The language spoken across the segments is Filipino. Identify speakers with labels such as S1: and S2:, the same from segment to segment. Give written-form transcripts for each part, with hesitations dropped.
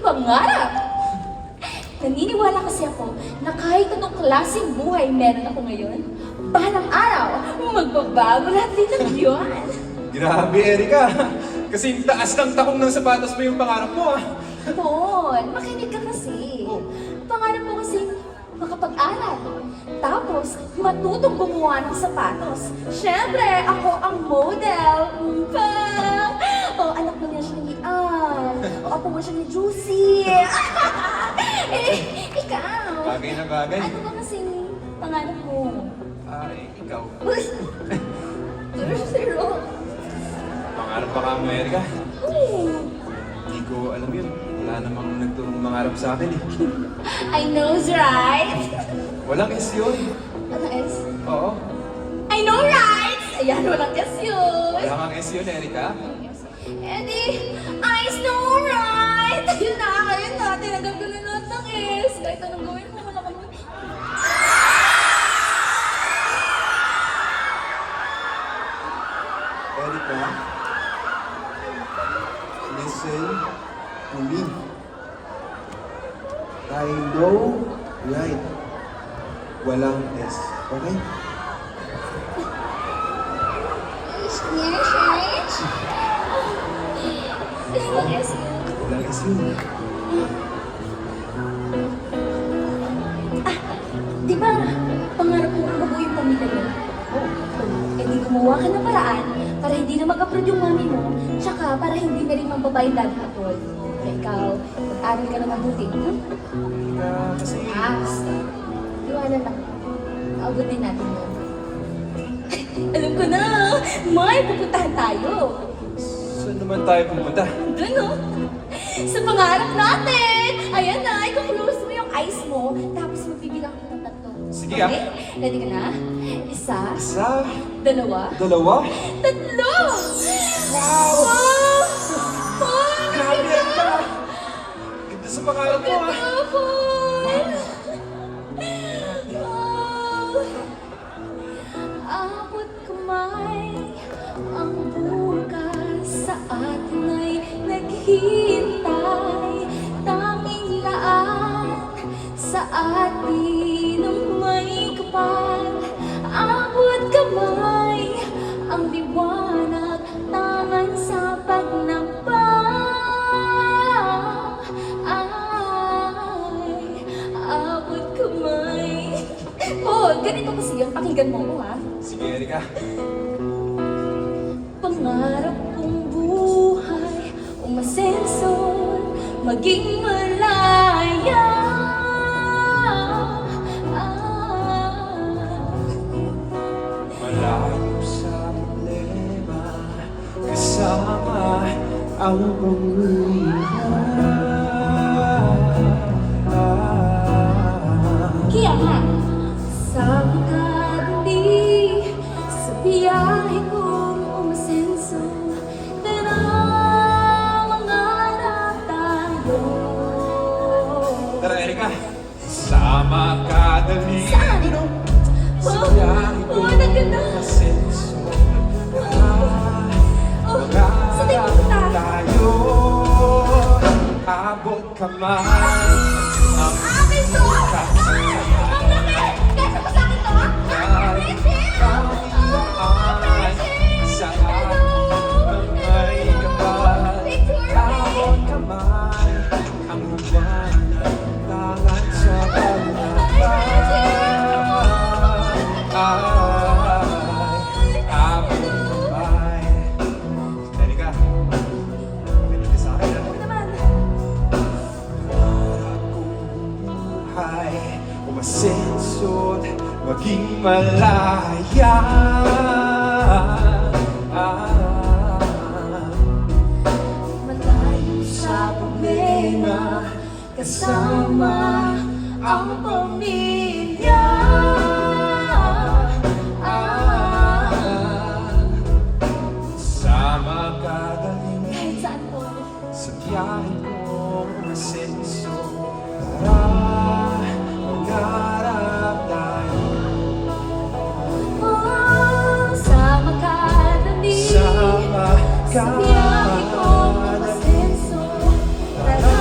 S1: pangarap. Naniniwala kasi ako na kahit anong klaseng buhay meron ako ngayon, balang araw, magbabago lahat din ng yun.
S2: Grabe, Erika. Kasing taas ng takong ng sapatos mo yung pangarap mo, ah.
S1: Paul, makinig ka kasi. Pangarap ko kasi makapag-aral. Tapos, matutong gumawa ng sapatos. Siyempre, ako ang model. O, anak mo niya siya ni Ann. O, apo mo siya ni Juicy. Ikaw.
S2: Bagay na bagay.
S1: Ano ba kasi pangarap mo?
S2: Ay, ikaw.
S1: Uy! Zero.
S2: Pangarap pa ka mo, Erika.
S1: Uy!
S2: Hindi ko alam yun. Wala namang nagturong mangarap sa akin, eh.
S1: I know, right?
S2: Walang S yun.
S1: Walang S?
S2: Oo.
S1: I know, right? Ayan, walang S yun.
S2: Wala kang S yun, Erika.
S1: Eddie, I know, right? Yun na, tinanggal ko na lahat ng S. Kahit anong gawin mo, wala kang
S3: Erika, listen to me. I know right. Walang S. Okay?
S1: Yes, right? Walang S yun.
S3: Walang S yun.
S1: Di ba, pangarap mo ang mabuo yung pamilya mo? Eh di gumawa ka ng paraan para hindi na mag-upload yung mami mo, tsaka para hindi na rin mambabayad dad upload. Ikaw, mag-aral ka na mabuti.
S2: Erika, kasi...
S1: Basta. Iwanan lang. Aabot din natin yun. Alam ko na! May pupuntahan tayo!
S2: Saan naman tayo pumunta?
S1: Doon, no? Sa pangarap natin! Ayan na, i-close mo yung eyes mo, tapos magbibilang ko ng tatlo.
S2: Sige, ah.
S1: Okay? Ready ka na? Isa,
S2: Isa,
S1: dalawa,
S2: dalawa.
S1: tatlo!
S2: Wow!
S1: Wow! Wow!
S2: Grabe, Erika! Ganda sa pangarap mo, ah.
S1: Abot kamay, ang bukas sa atin ay naghihintay. Tanging laan sa atin ang may kapal. Abot kamay, ang liwanag, tangan sa pagnabang. Ay, abot kamay. Oh, ganito kasi yun. Pakinggan mo ko, ha?
S2: Sige, Erika.
S1: Pangarap kong buhay, umasenso, maging malaya.
S2: Malayo sa problema, kasama ang pangungulong.
S1: Kaya nga, sabi ka hindi sa biyahe kong umasenso, pero mangarap tayo.
S2: Tara, Erika. Sama ka dali.
S1: Saan?
S2: Sa biyahe ko
S1: naganda.
S2: masenso.
S1: Oh, saan tayo pupunta?
S2: Tayo abot kamay. Ang
S1: Akin to! Ang laki! Kasi mo sa akin to, ha? Princess! Oh, Princess!
S2: Sa may kapal. Abot kamay. Ang liwanag tangan sa ay abot kamay. Erika, ganito sa akin, ah.
S1: Naman.
S2: Buhay, umasenso't maging malaya.
S1: Malayo sa problema, kasama ang pamilya.
S2: Sama ka dali
S1: Kahit saan po.
S2: sa biyahe kong umasenso. Tara, mangarap tayo.
S1: Oh, sama ka dali.
S2: Sama ka
S1: Sa biyahe kong umasenso. Tara,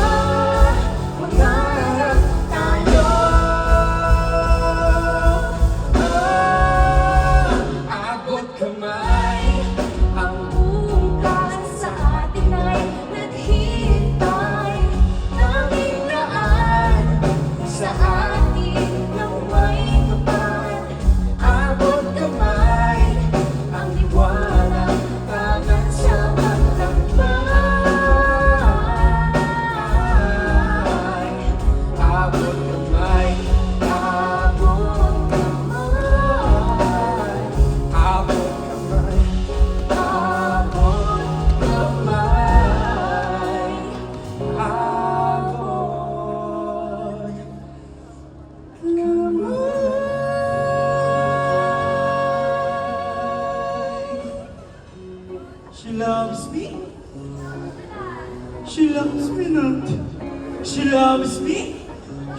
S4: She loves me.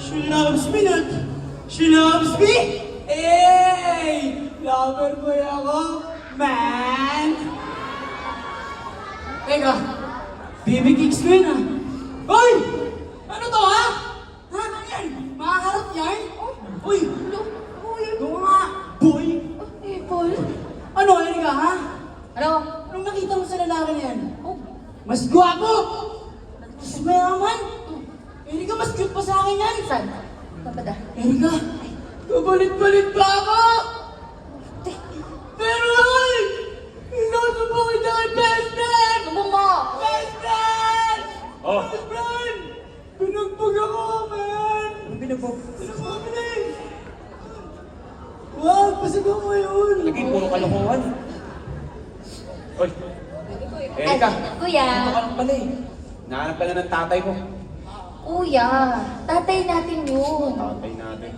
S4: She loves me not. She loves me. Hey! Lover boy ako, man! Teka, baby kicks ko yun ah. Hoy! Ano to ha? Ha? Ano yan? Makaharap yan? Uy!
S1: Uy,
S4: Doon nga! Boy!
S1: Apple?
S4: Ano, Erika ha?
S1: Ano?
S4: Anong nakita mo sa lalaki na yan?
S1: Oh,
S4: Mas gwapo! Mas mayaman! Erika, mas cute pa sa akin yan!
S1: saan? Kapag ah.
S4: Erika, kabalit-balit pa ako! Pero ay! Inusubo kita kay best friend!
S1: Lubong mo!
S4: Best friend!
S2: Oh.
S4: Best friend! Binugbog ako, man!
S2: Anong binugbog?
S4: Binugbog ko na eh! Wag, pasigaw mo yun!
S2: Lagi, puro kalokohan. Oy, Erika.
S1: Ay, kuya.
S2: Ano ka lang pala eh. Nahanap ka na ng tatay ko.
S1: Kuya, tatay natin yun.
S2: Tatay natin.